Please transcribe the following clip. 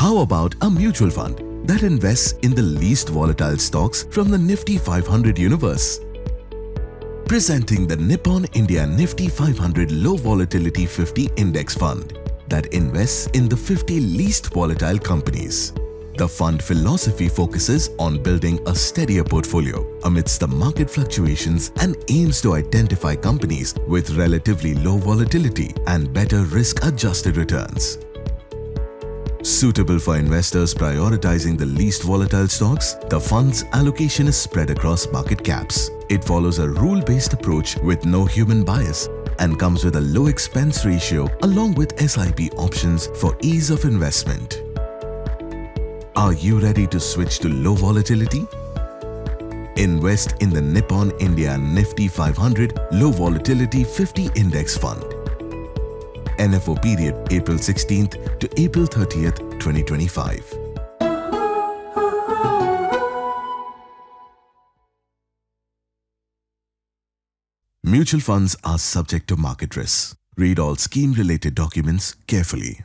How about a mutual fund that invests in the least volatile stocks from the Nifty 500 universe? Presenting the Nippon India Nifty 500 Low Volatility 50 Index Fund that invests in the 50 least volatile companies. The fund philosophy focuses on building a steadier portfolio amidst the market fluctuations and aims to identify companies with relatively low volatility and better risk-adjusted returns. Suitable for investors prioritizing the least volatile stocks, the fund's allocation is spread across market caps. It follows a rule-based approach with no human bias and comes with a low expense ratio along with SIP options for ease of investment. Are you ready to switch to low volatility? Invest in the Nippon India Nifty 500 Low Volatility 50 Index Fund. NFO period April 16th to April 30th, 2025. Mutual funds are subject to market risks. Read all scheme-related documents carefully.